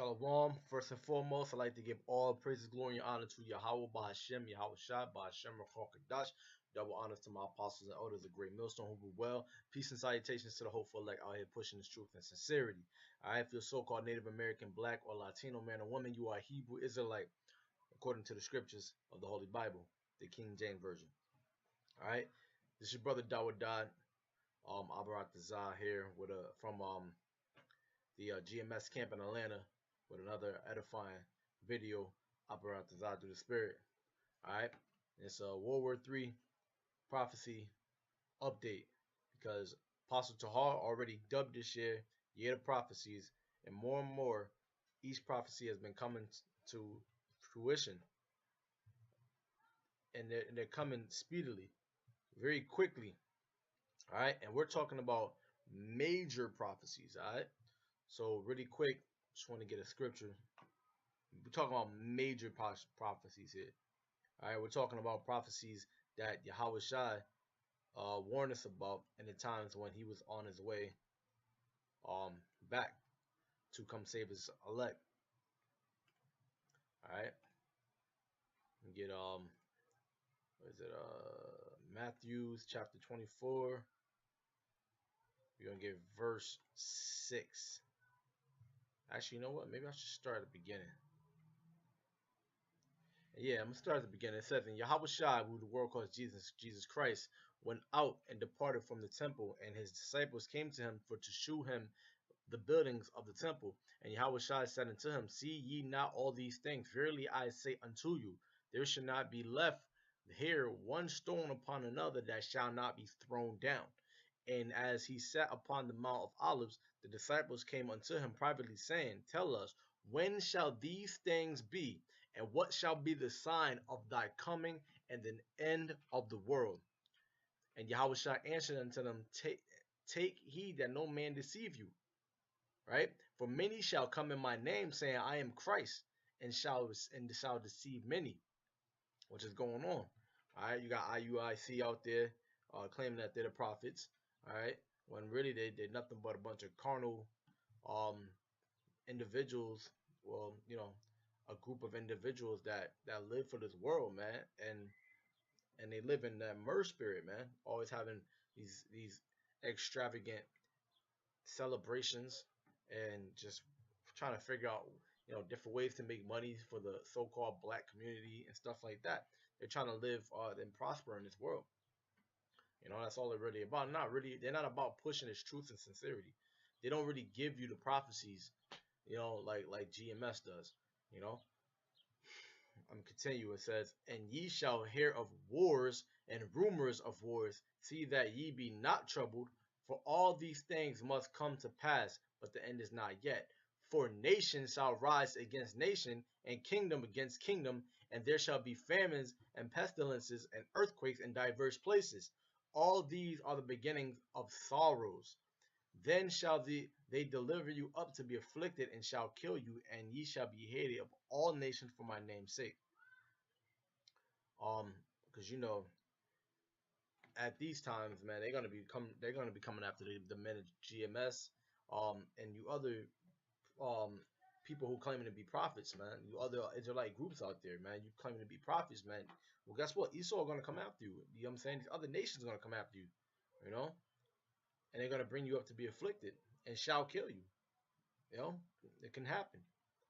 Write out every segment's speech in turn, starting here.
Shalom. First and foremost, I'd like to give all praises, glory, and honor to Yahweh, Bahashem, Yahweh Shai, Bahashem, Rakokadash. Double honors to my apostles and elders, a great millstone who grew well. Peace and salutations to the hopeful elect out here pushing this truth and sincerity. All right, if you're so-called Native American, Black, or Latino man or woman, you are a Hebrew Israelite, according to the scriptures of the Holy Bible, the King James Version. All right, this is your brother Dawad Abarat here with from the GMS camp in Atlanta with another edifying video Abarat through the Spirit. All right, it's a World War III prophecy update because Apostle Tahar already dubbed this year of prophecies, and more each prophecy has been coming to fruition, and they're coming speedily, very quickly. All right, and we're talking about major prophecies. All right, so really quick, just want to get a scripture. We're talking about major prophecies here. All right, we're talking about prophecies that Yahweh Shai warned us about in the times when he was on his way back to come save his elect. All right, and get what is it? Matthew's chapter 24. We're gonna get verse 6. Actually, you know what? Maybe I should start at the beginning. Yeah, I'm gonna start at the beginning. It says, "And Yahweh Shai, who the world calls Jesus Christ, went out and departed from the temple, and his disciples came to him for to shew him the buildings of the temple. And Yahweh Shai said unto him, See ye not all these things? Verily I say unto you, there shall not be left here one stone upon another that shall not be thrown down. And as he sat upon the Mount of Olives, the disciples came unto him privately, saying, Tell us, when shall these things be? And what shall be the sign of thy coming and the end of the world? And Yahweh Shai answered unto them, Take heed that no man deceive you. Right? For many shall come in my name, saying, I am Christ, and shall deceive many," which is going on. All right, you got IUIC out there claiming that they're the prophets. All right, when really they're nothing but a bunch of carnal individuals. Well, a group of individuals that live for this world, man, and they live in that mer spirit, man. Always having these extravagant celebrations and just trying to figure out different ways to make money for the so-called black community and stuff like that. They're trying to live and prosper in this world. That's all they're really about. They're not about pushing this truth and sincerity. They don't really give you the prophecies, like GMS does. I'm continue. It says, "And ye shall hear of wars and rumors of wars. See that ye be not troubled, for all these things must come to pass, but the end is not yet. For nation shall rise against nation, and kingdom against kingdom, and there shall be famines and pestilences and earthquakes in diverse places. All these are the beginnings of sorrows. Then shall they deliver you up to be afflicted, and shall kill you, and ye shall be hated of all nations for my name's sake." Because at these times, man, they're gonna be coming after the men of GMS, and you other people who claiming to be prophets, man. You other Israelite groups out there, man. You claiming to be prophets, man. Well, guess what? Esau are gonna come after you. You know what I'm saying? These other nations are gonna come after you, and they're gonna bring you up to be afflicted and shall kill you. It can happen,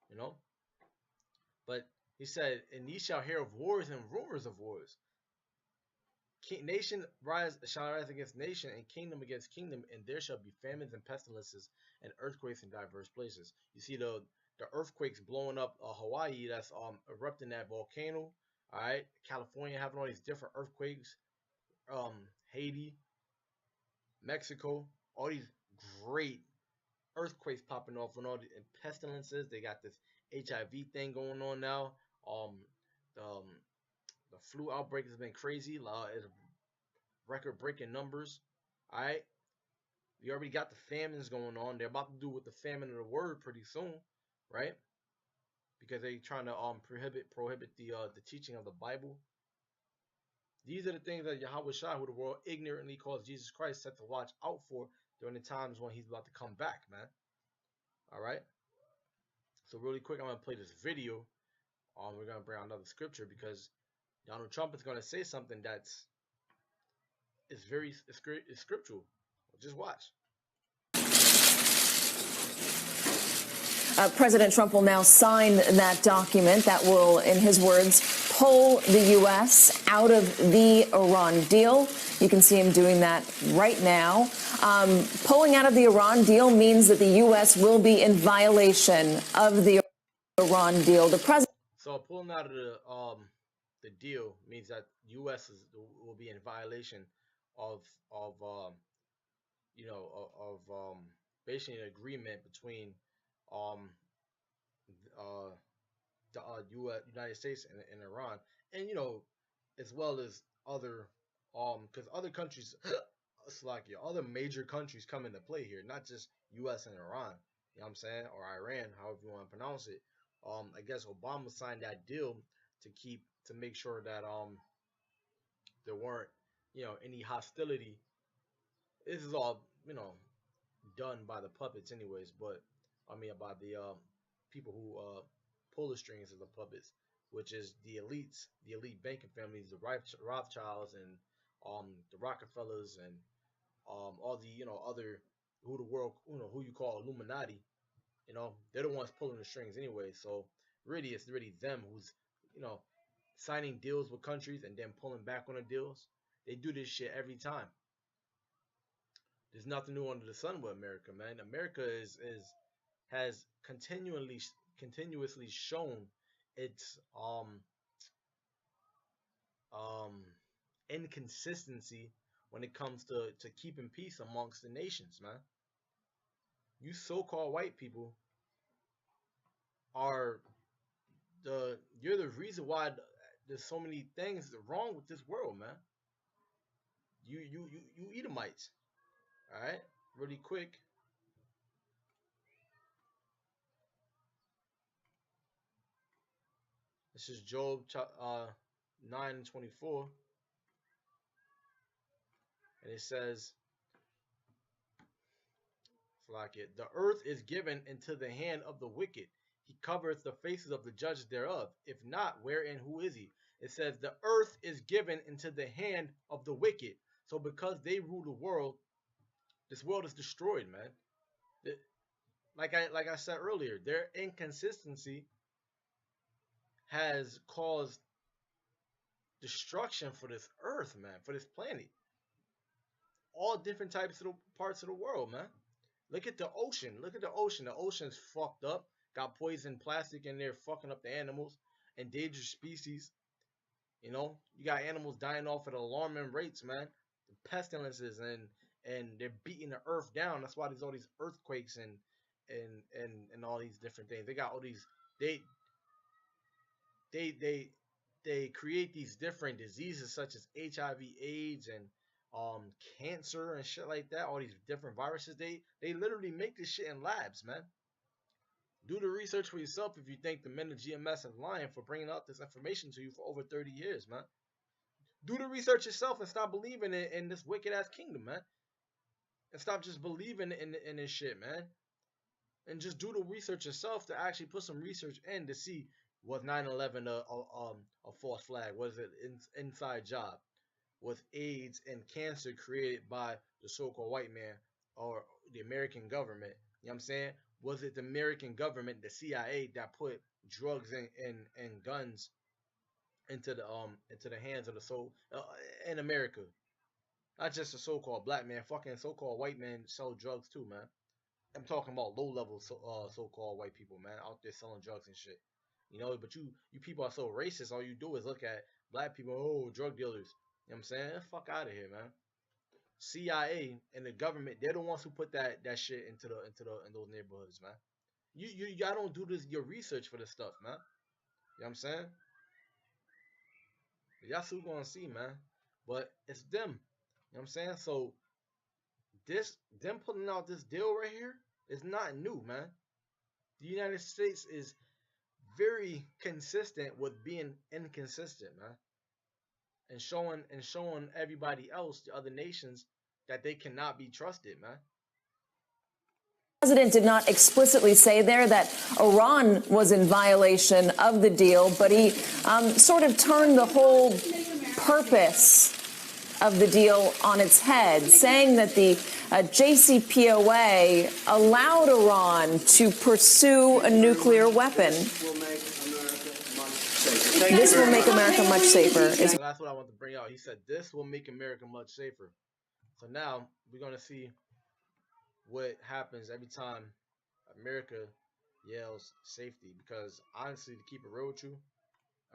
you know. But he said, "And ye shall hear of wars and rumors of wars. Nation shall rise against nation, and kingdom against kingdom, and there shall be famines and pestilences and earthquakes in diverse places." You see the earthquakes blowing up Hawaii, that's erupting that volcano. All right, California having all these different earthquakes. Haiti, Mexico, all these great earthquakes popping off, and all the pestilences. They got this HIV thing going on now. The flu outbreak has been crazy. It's record-breaking numbers. All right, you already got the famines going on. They're about to do with the famine of the word pretty soon, right? Because they're trying to prohibit the teaching of the Bible. These are the things that Yahweh Shai, who the world ignorantly calls Jesus Christ, set to watch out for during the times when he's about to come back, man. All right. So really quick, I'm gonna play this video. We're gonna bring out another scripture because Donald Trump is gonna say something that's is very scriptural. Just watch. President Trump will now sign that document that will, in his words, pull the U.S. out of the Iran deal. You can see him doing that right now. Pulling out of the Iran deal means that the U.S. will be in violation of the Iran deal. The president. So pulling out of the deal means that U.S. will be in violation of basically an agreement between um the United States and Iran, and as well as other because other countries Slovakia, other major countries come into play here, not just U.S. and Iran. You know what I'm saying, or Iran, however you want to pronounce it. I guess Obama signed that deal to make sure that there weren't any hostility. This is all done by the puppets, anyways. But I mean, by the people who pull the strings of the puppets, which is the elites, the elite banking families, the Rothschilds and the Rockefellers and all the other who the world who you call Illuminati. They're the ones pulling the strings anyway. So really, it's really them who's you know signing deals with countries and then pulling back on the deals. They do this shit every time. There's nothing new under the sun with America, man. America has continuously shown its um inconsistency when it comes to keeping peace amongst the nations, man. You so-called white people are you're the reason why there's so many things wrong with this world, man. You Edomites, all right? Really quick. This is Job 9:24, and it says, like it, the earth is given into the hand of the wicked. He covereth the faces of the judges thereof. If not, where and who is he? It says the earth is given into the hand of the wicked. So because they rule the world, this world is destroyed, man. Like I said earlier, their inconsistency has caused destruction for this earth, man, for this planet. All different types of parts of the world, man. Look at the ocean. Look at the ocean. The ocean's fucked up. Got poison plastic in there fucking up the animals, endangered species. You got animals dying off at alarming rates, man. The pestilences and they're beating the earth down. That's why there's all these earthquakes and all these different things. They got all these they they they they create these different diseases such as HIV/AIDS and cancer and shit like that. All these different viruses. They literally make this shit in labs, man. Do the research for yourself if you think the men of GMS is lying for bringing out this information to you for over 30 years, man. Do the research yourself and stop believing in this wicked ass kingdom, man. And stop just believing in this shit, man. And just do the research yourself to actually put some research in to see was 9/11 a false flag? Was it inside job? Was AIDS and cancer created by the so-called white man or the American government? You know what I'm saying? Was it the American government, the CIA, that put drugs and guns into the hands of the in America? Not just the so-called black man, fucking so-called white men sell drugs too, man. I'm talking about low-level so-called white people, man, out there selling drugs and shit. But you people are so racist. All you do is look at black people, oh, drug dealers. You know what I'm saying? Fuck out of here, man. CIA and the government, they're the ones who put that shit in those neighborhoods, man. Y'all don't do this your research for this stuff, man. You know what I'm saying? Y'all still gonna see, man. But it's them. You know what I'm saying? So them putting out this deal right here is not new, man. The United States is very consistent with being inconsistent, man. And showing everybody else, the other nations, that they cannot be trusted, man. The president did not explicitly say there that Iran was in violation of the deal, but he sort of turned the whole purpose of the deal on its head, saying that the JCPOA allowed Iran to pursue a nuclear weapon. This will make America much safer. So that's what I want to bring out. He said this will make America much safer. So now we're going to see what happens every time America yells safety. Because honestly, to keep it real with you,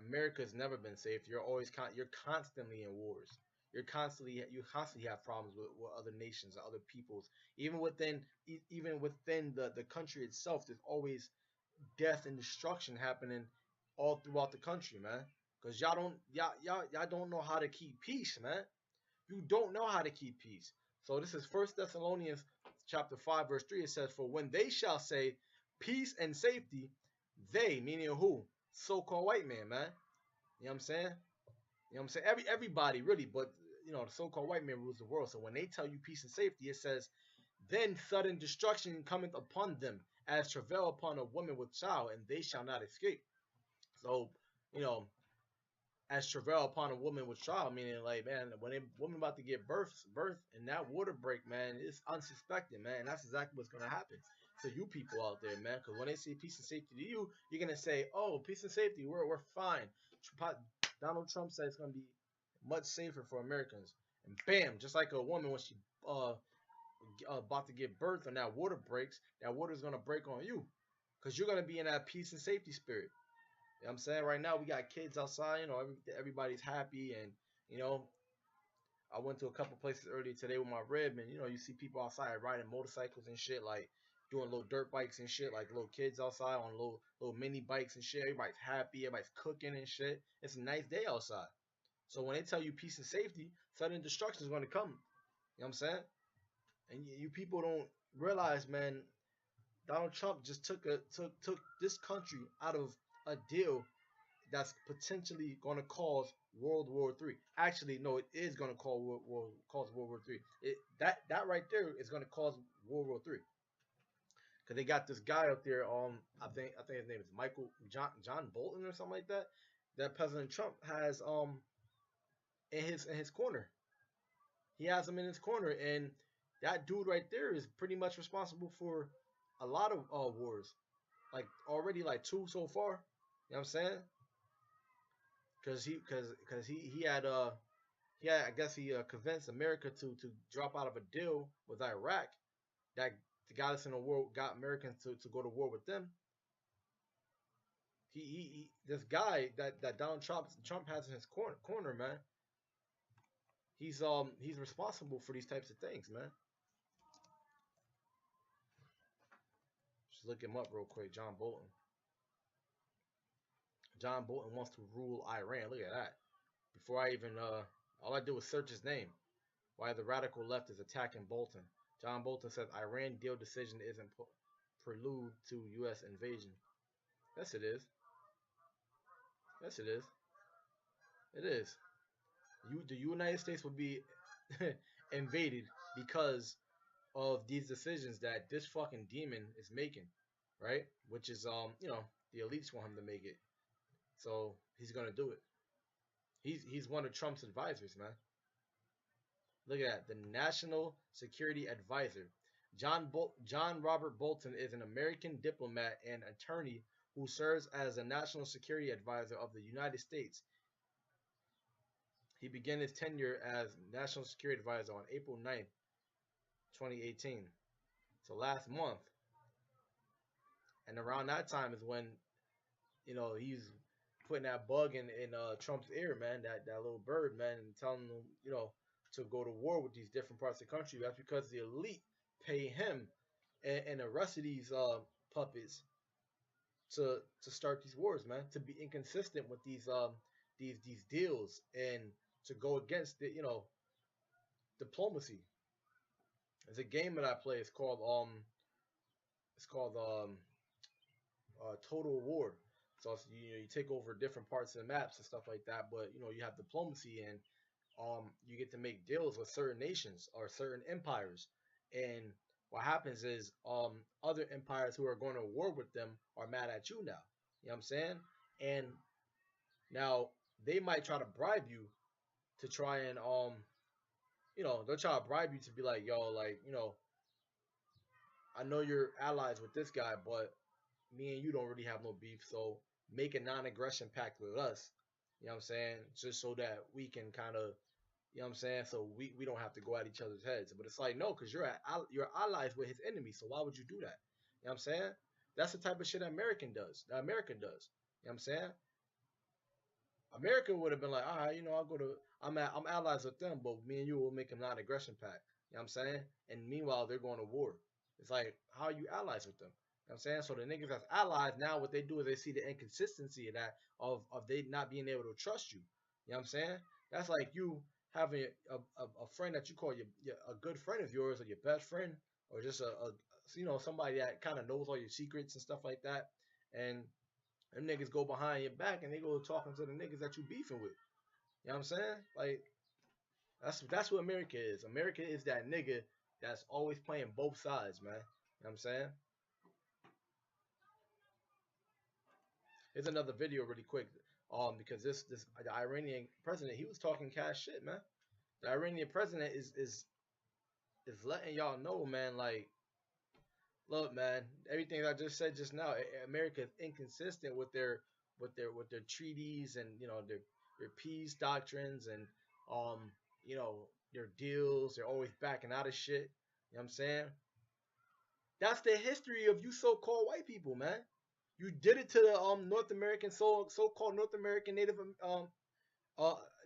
America's never been safe. You're constantly in wars. You constantly have problems with other nations, other peoples. Even within the country itself, there's always death and destruction happening all throughout the country, man. Cause y'all don't know how to keep peace, man. You don't know how to keep peace. So this is First Thessalonians chapter 5, verse 3. It says, "For when they shall say peace and safety, they," meaning who? So-called white man, man. You know what I'm saying? You know what I'm saying? Everybody really, but the so-called white man rules the world. So when they tell you peace and safety, it says, "Then sudden destruction cometh upon them, as travail upon a woman with child, and they shall not escape." So, you know, as travail upon a woman with child, meaning like, man, when a woman about to get birth, and that water break, man, it's unsuspected, man. And that's exactly what's gonna happen to you people out there, man. Because when they say peace and safety to you, you're gonna say, "Oh, peace and safety, we're fine." Donald Trump said it's gonna be much safer for Americans, and bam, just like a woman when she about to give birth and that water breaks, that water is gonna break on you, because you're gonna be in that peace and safety spirit. You know what I'm saying? Right now we got kids outside, everybody's happy, and you know, I went to a couple places earlier today with my rib, and you see people outside riding motorcycles and shit, like doing little dirt bikes and shit, like little kids outside on little mini bikes and shit. Everybody's happy, everybody's cooking and shit. It's a nice day outside. So when they tell you peace and safety, sudden destruction is going to come. You know what I'm saying? And you people don't realize, man, Donald Trump just took this country out of a deal that's potentially going to cause World War III. Actually, no, it is going to cause World War III. That right there is going to cause World War III, because they got this guy out there. I think his name is Michael John Bolton or something like that. That President Trump has in his corner. He has him in his corner, and that dude right there is pretty much responsible for a lot of wars. Like already like two so far. You know what I'm saying? Because I guess he convinced America to drop out of a deal with Iraq that got us in a war, got Americans to go to war with them. This guy that Donald Trump has in his corner, man. He's responsible for these types of things, man. Just look him up real quick, John Bolton. John Bolton wants to rule Iran. Look at that. Before I even all I did was search his name. Why the radical left is attacking Bolton. John Bolton says Iran deal decision isn't prelude to U.S. invasion. Yes, it is. Yes, it is. It is. The United States would be invaded because of these decisions that this fucking demon is making, right? Which is the elites want him to make it, so he's gonna do it. He's one of Trump's advisors, man. Look at that, the National Security Advisor. John Robert Bolton is an American diplomat and attorney who serves as a National Security Advisor of the United States. He began his tenure as National Security Advisor on April 9th, 2018. So last month. And around that time is when, he's putting that bug in Trump's ear, man, that little bird, man, and telling him, to go to war with these different parts of the country. That's because the elite pay him and the rest of these puppets to start these wars, man, to be inconsistent with these deals and to go against the diplomacy. There's a game that I play. It's called Total War. So you take over different parts of the maps and stuff like that, but you have diplomacy, and you get to make deals with certain nations or certain empires, and what happens is other empires who are going to war with them are mad at you now. You know what I'm saying? And now they might try to bribe you to try and they'll try to bribe you to be like, yo, like, I know you're allies with this guy, but me and you don't really have no beef, so make a non-aggression pact with us. You know what I'm saying? Just so that we can kind of, you know what I'm saying? So we don't have to go at each other's heads. But it's like, no, because you're allies with his enemy, so why would you do that? You know what I'm saying? That's the type of shit that America does. You know what I'm saying? America would have been like, all right, I'll go to I'm allies with them, but me and you will make a non-aggression pact. You know what I'm saying? And meanwhile, they're going to war. It's like, how are you allies with them? You know what I'm saying? So the niggas that's allies now, what they do is they see the inconsistency of that of they not being able to trust you. You know what I'm saying? That's like you having a friend that you call a good friend of yours or your best friend or just somebody that kind of knows all your secrets and stuff like that, and them niggas go behind your back and they go talking to the niggas that you beefing with. You know what I'm saying? Like that's what America is. America is that nigga that's always playing both sides, man. You know what I'm saying? Here's another video really quick. Because this the Iranian president, he was talking cash shit, man. The Iranian president is letting y'all know, man, like, look, man, everything I just said just now, America is inconsistent with their treaties and their peace doctrines and their deals. They're always backing out of shit. You know what I'm saying? That's the history of you so-called white people, man. You did it to the North American so-called North American uh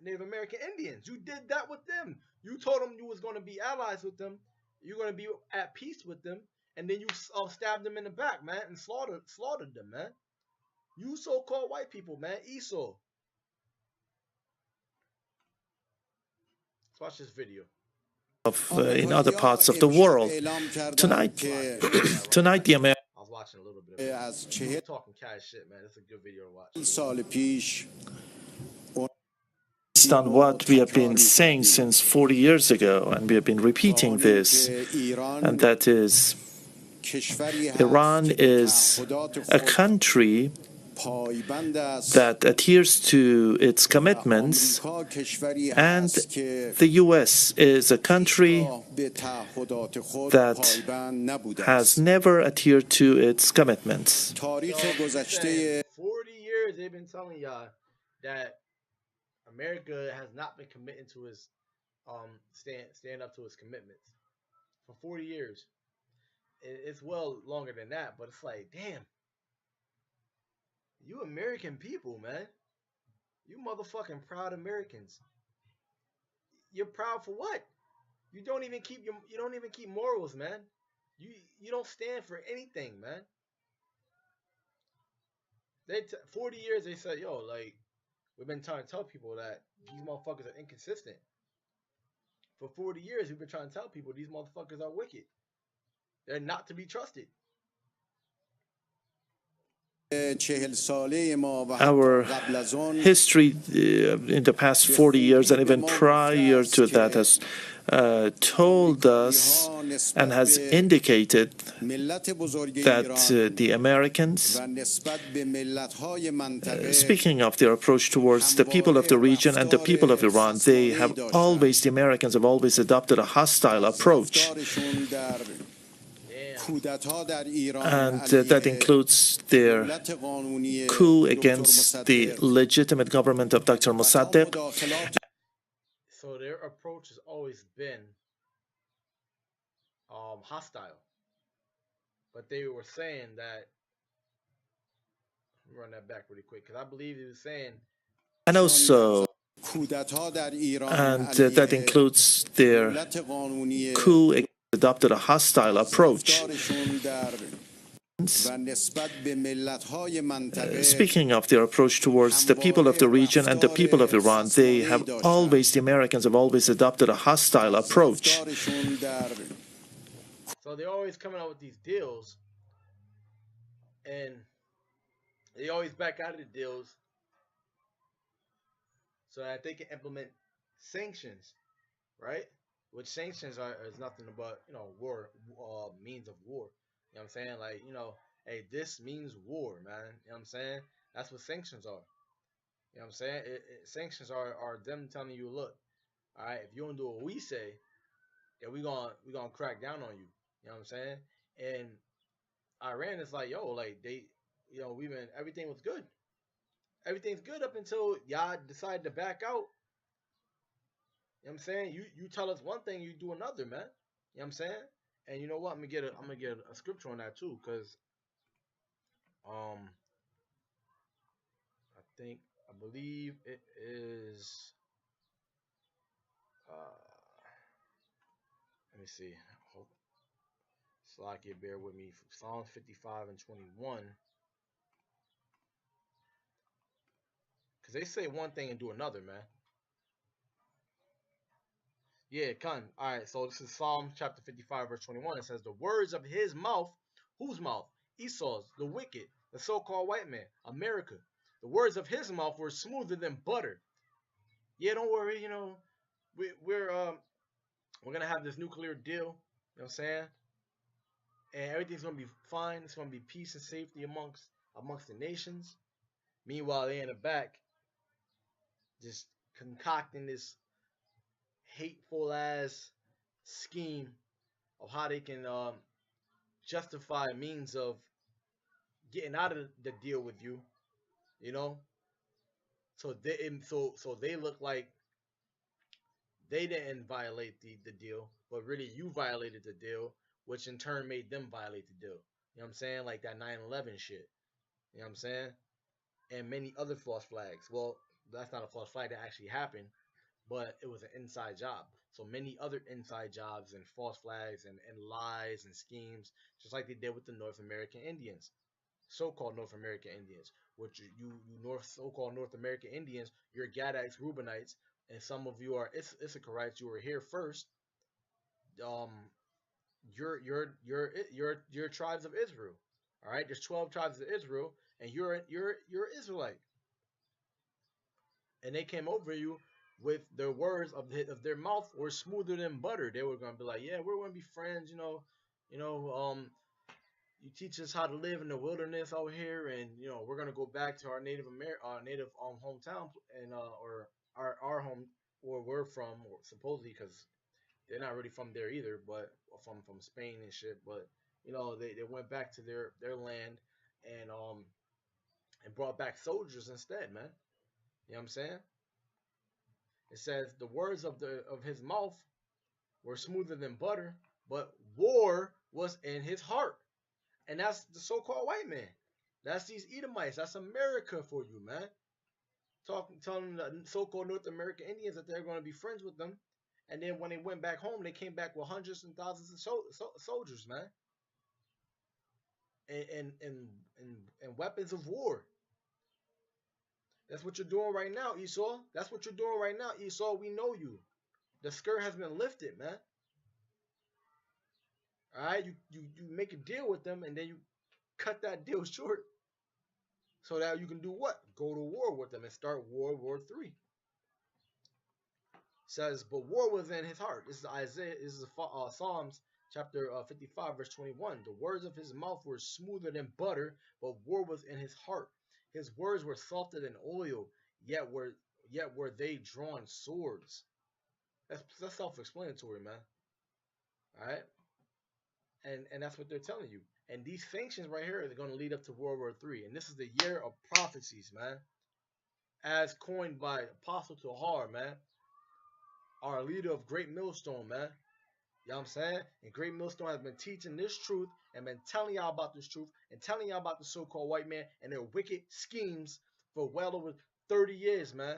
Native American Indians. You did that with them. You told them you was going to be allies with them. You're going to be at peace with them, and then you stabbed them in the back, man, and slaughtered them, man. You so-called white people, man. Esau. Let's watch this video. In other parts of the world. Tonight, tonight the Americans I was watching a little bit of it. He was talking cash shit, man. It's a good video to watch. based on what we have been saying since 40 years ago, and we have been repeating this, and that is, Iran is a country that adheres to its commitments, and the U.S. is a country that has never adhered to its commitments. 40 years they've been telling y'all that America has not been committing to his stand up to his commitments for 40 years. It's well longer than that, but it's like, damn, you American people, man. You motherfucking proud Americans. You're proud for what? You don't even keep morals, man. You don't stand for anything, man. 40 years they said, yo, like, we've been trying to tell people that these motherfuckers are inconsistent. For 40 years we've been trying to tell people these motherfuckers are wicked. They're not to be trusted. Our history in the past 40 years and even prior to that has told us and has indicated that the Americans, speaking of their approach towards the people of the region and the people of Iran, the Americans have always adopted a hostile approach. And that includes their coup against the legitimate government of Dr. Mossadegh. So their approach has always been hostile. But they were saying that, let me run that back really quick, because I believe he was saying, and also, and that includes their coup against adopted a hostile approach. Speaking of their approach towards the people of the region and the people of Iran, the Americans have always adopted a hostile approach. So they're always coming out with these deals, and they always back out of the deals so that they can implement sanctions, right? which sanctions is nothing but, war, means of war. You know what I'm saying? Like, hey, this means war, man. You know what I'm saying? That's what sanctions are. You know what I'm saying? Sanctions are them telling you, look, all right, if you don't do what we say, then we gonna crack down on you. You know what I'm saying? And Iran is like, yo, like they, we've been everything was good. Everything's good up until y'all decide to back out. You know what I'm saying? You tell us one thing, you do another, man. You know what I'm saying? And you know what? I'm gonna get a scripture on that too, cause um I believe it is let me see. Hope Slack, bear with me. Psalms 55 and 21. Cause they say one thing and do another, man. Yeah, Khan. All right, so this is Psalm chapter 55, verse 21. It says, the words of his mouth, whose mouth? Esau's, the wicked, the so-called white man, America. The words of his mouth were smoother than butter. Yeah, don't worry, we're gonna have this nuclear deal, you know what I'm saying? And everything's gonna be fine. It's gonna be peace and safety amongst the nations. Meanwhile, they in the back just concocting this hateful ass scheme of how they can justify means of getting out of the deal with you, you know. So they look like they didn't violate the deal, but really you violated the deal, which in turn made them violate the deal. You know what I'm saying? Like that 9/11 shit. You know what I'm saying? And many other false flags. Well, that's not a false flag that actually happened, but it was an inside job. So many other inside jobs and false flags and lies and schemes, just like they did with the North American Indians, so-called North American Indians, which so-called North American Indians, you're Gadites, Reubenites, and some of you are Issacharites. You were here first. Um, you're tribes of Israel. All right, there's 12 tribes of Israel, and you're Israelite, and they came over you with their words of their mouth were smoother than butter. They were gonna be like, yeah, we're gonna be friends, you know, you teach us how to live in the wilderness out here, and we're gonna go back to our native hometown, and or our home where we're from, or supposedly, because they're not really from there either, but from Spain and shit. But they went back to their land, and and brought back soldiers instead, man. You know what I'm saying? It says the words of his mouth were smoother than butter, but war was in his heart. And that's the so-called white man. That's these Edomites. That's America for you, man. Telling the so-called North American Indians that they're going to be friends with them, and then when they went back home, they came back with hundreds and thousands of soldiers, man, and weapons of war. That's what you're doing right now, Esau. That's what you're doing right now, Esau. We know you. The skirt has been lifted, man. All right, you make a deal with them, and then you cut that deal short, so that you can do what? Go to war with them and start World War III. Says, but war was in his heart. This is Isaiah. This is Psalms chapter 55, verse 21. The words of his mouth were smoother than butter, but war was in his heart. His words were softer than oil, yet were they drawn swords. That's self-explanatory, man. All right, and that's what they're telling you. And these sanctions right here are going to lead up to World War III. And this is the year of prophecies, man, as coined by Apostle Tahar, man, our leader of Great Millstone, man. You know what I'm saying? And Great Millstone has been teaching this truth and been telling y'all about this truth and telling y'all about the so-called white man and their wicked schemes for well over 30 years, man.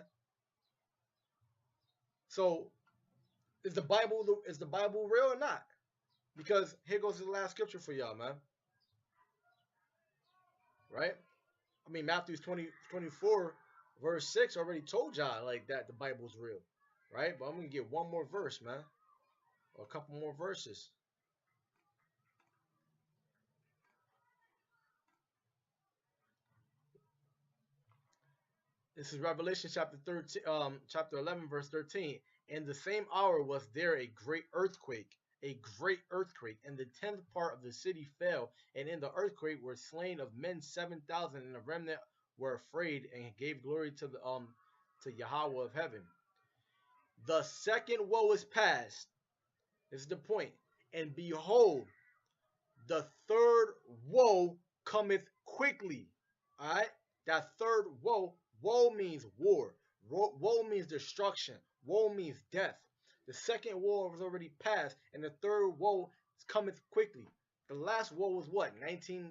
So is the Bible real or not? Because here goes the last scripture for y'all, man. Right? I mean, Matthew 24, verse 6 already told y'all like that the Bible's real. Right? But I'm gonna get one more verse, man. Or a couple more verses. This is Revelation chapter 13, chapter 11, verse 13. In the same hour was there a great earthquake. A great earthquake, and the 10th part of the city fell, and in the earthquake were slain of men 7,000, and the remnant were afraid and gave glory to Yahweh of heaven. The second woe is past. This is the point. And behold, the third woe cometh quickly. All right? That third woe, woe means war. Woe means destruction. Woe means death. The second woe was already passed, and the third woe cometh quickly. The last woe was what? 1940s,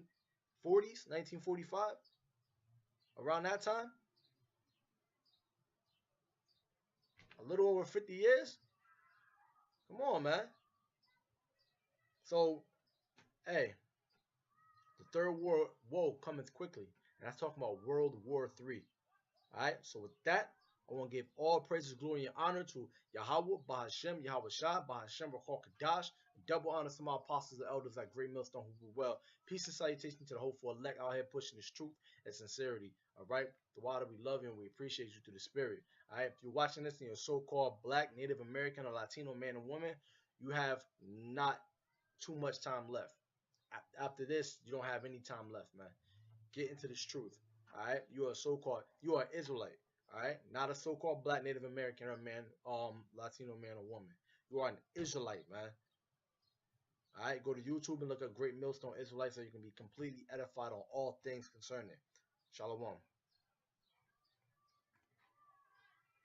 1945? Around that time? A little over 50 years? Come on, man. So, hey, the third woe cometh quickly. And that's talking about World War III. Alright, so with that, I want to give all praises, glory, and honor to Yahweh, Bahashem, Yahweh Shah, Bahashem, Rakal Kadash, double honor to my apostles and elders at Great Millstone who do well. Peace and salutation to the hopeful elect out here pushing this truth and sincerity. Alright, the water we love you and we appreciate you through the spirit. Alright, if you're watching this and you're a so-called black, Native American, or Latino man or woman, you have not too much time left. After this, you don't have any time left, man. Get into this truth. All right, you are you are Israelite. All right, not a so-called black Native American or man, Latino man or woman. You are an Israelite, man. All right, go to YouTube and look at Great Millstone Israelites so you can be completely edified on all things concerning. Shalom.